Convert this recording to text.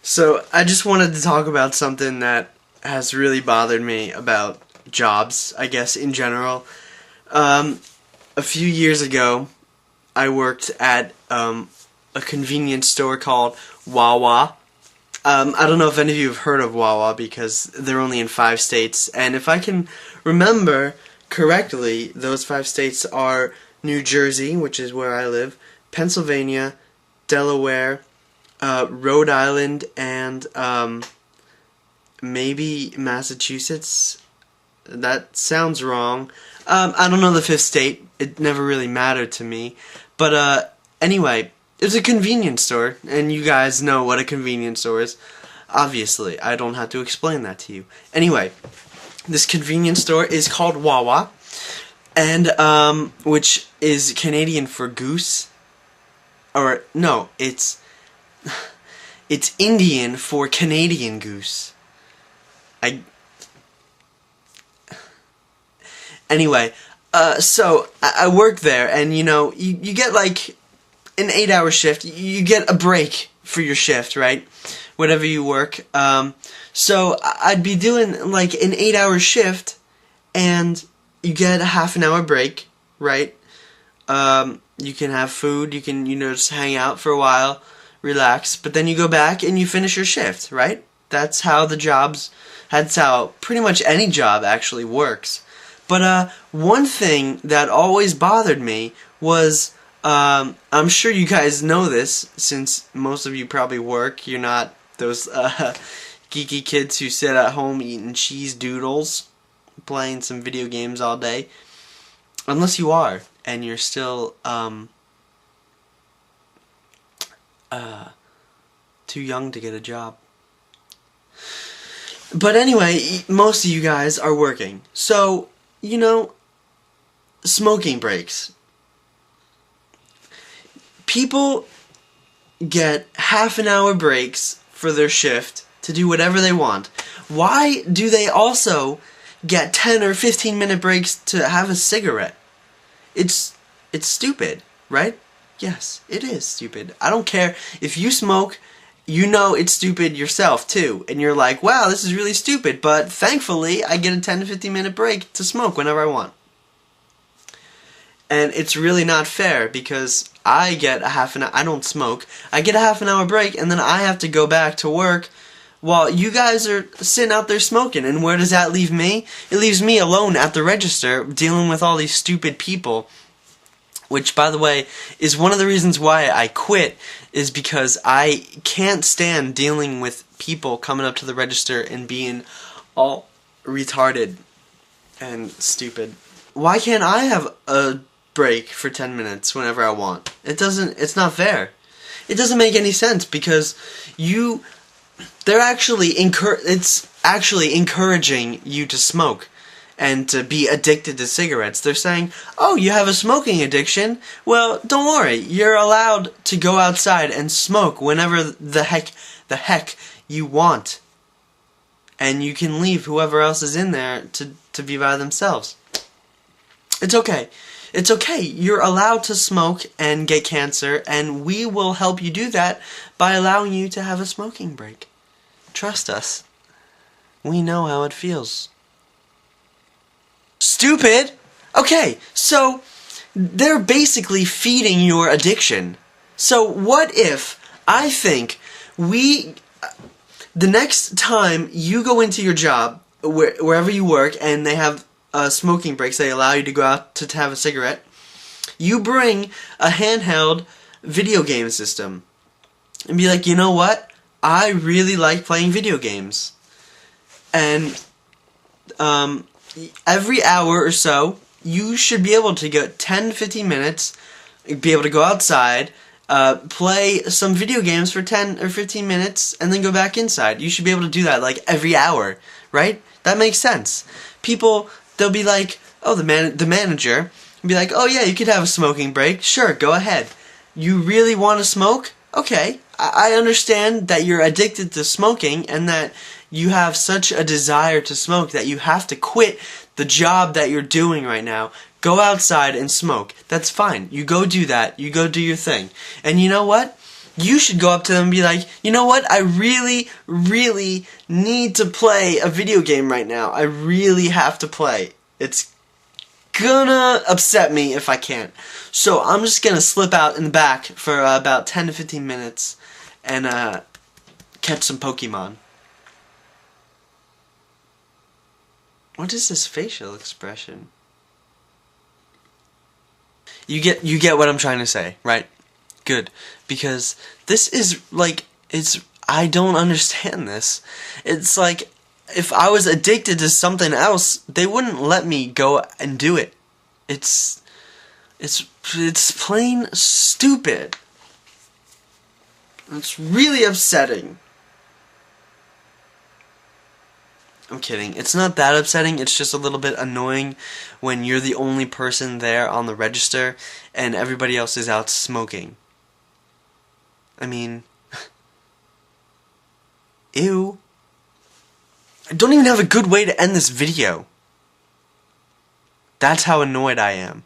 So I just wanted to talk about something that has really bothered me about jobs, I guess, in general. A few years ago, I worked at a convenience store called Wawa. I don't know if any of you have heard of Wawa because they're only in 5 states, and if I can remember correctly, those 5 states are New Jersey, which is where I live, Pennsylvania, Delaware, Rhode Island, and maybe Massachusetts. That sounds wrong. I don't know the 5th state. It never really mattered to me. But anyway, it was a convenience store, and you guys know what a convenience store is. Obviously, I don't have to explain that to you. Anyway, this convenience store is called Wawa, and which is Canadian for goose. Or no, it's Indian for Canadian goose. Anyway, so I work there, and you know, you get like an 8-hour shift. You get a break for your shift, right? Whatever you work. So I'd be doing like an 8-hour shift, and you get a half an hour break, right? You can have food, you can, just hang out for a while, relax, but then you go back and you finish your shift, right? That's how that's how pretty much any job actually works. But one thing that always bothered me was, I'm sure you guys know this, since most of you probably work. You're not those geeky kids who sit at home eating cheese doodles, playing some video games all day. Unless you are, and you're still too young to get a job. But anyway, most of you guys are working. So, smoking breaks. People get half an hour breaks for their shift to do whatever they want. Why do they also get 10 or 15 minute breaks to have a cigarette? It's stupid, right? Yes, it is stupid. I don't care if you smoke. You know it's stupid yourself too, and you're like, wow, this is really stupid, but thankfully I get a 10 to 15 minute break to smoke whenever I want. And it's really not fair because I get a half an hour, I don't smoke, I get a half an hour break and then I have to go back to work while you guys are sitting out there smoking. And where does that leave me? It leaves me alone at the register dealing with all these stupid people. Which, by the way, is one of the reasons why I quit, is because I can't stand dealing with people coming up to the register and being all retarded and stupid. Why can't I have a break for 10 minutes whenever I want? It's not fair. It doesn't make any sense because it's actually encouraging you to smoke and to be addicted to cigarettes. They're saying, oh, you have a smoking addiction? Well, don't worry. You're allowed to go outside and smoke whenever the heck you want. And you can leave whoever else is in there to be by themselves. It's okay. It's okay. You're allowed to smoke and get cancer, and we will help you do that by allowing you to have a smoking break. Trust us. We know how it feels. Stupid! Okay, so they're basically feeding your addiction. So what if I think the next time you go into your job, wherever you work, and they have smoking breaks, they allow you to go out to have a cigarette, you bring a handheld video game system and be like, you know what? I really like playing video games. And every hour or so, you should be able to get 10 to 15 minutes, be able to go outside, play some video games for 10 or 15 minutes, and then go back inside. You should be able to do that like every hour, right? That makes sense. People, they'll be like, oh, the manager will be like, oh yeah, you could have a smoking break. Sure, go ahead. You really want to smoke? Okay, I understand that you're addicted to smoking and that you have such a desire to smoke that you have to quit the job that you're doing right now. Go outside and smoke. That's fine. You go do that. You go do your thing. And you know what? you should go up to them and be like, you know what, I really, really need to play a video game right now. I really have to play. It's gonna upset me if I can't. So I'm just gonna slip out in the back for about 10 to 15 minutes and catch some Pokemon. What is this facial expression? You get what I'm trying to say, right? Good. Because this is like, I don't understand this. It's like, if I was addicted to something else, they wouldn't let me go and do it. It's plain stupid. It's really upsetting. I'm kidding. It's not that upsetting, it's just a little bit annoying when you're the only person there on the register and everybody else is out smoking. I mean, ew. I don't even have a good way to end this video. That's how annoyed I am.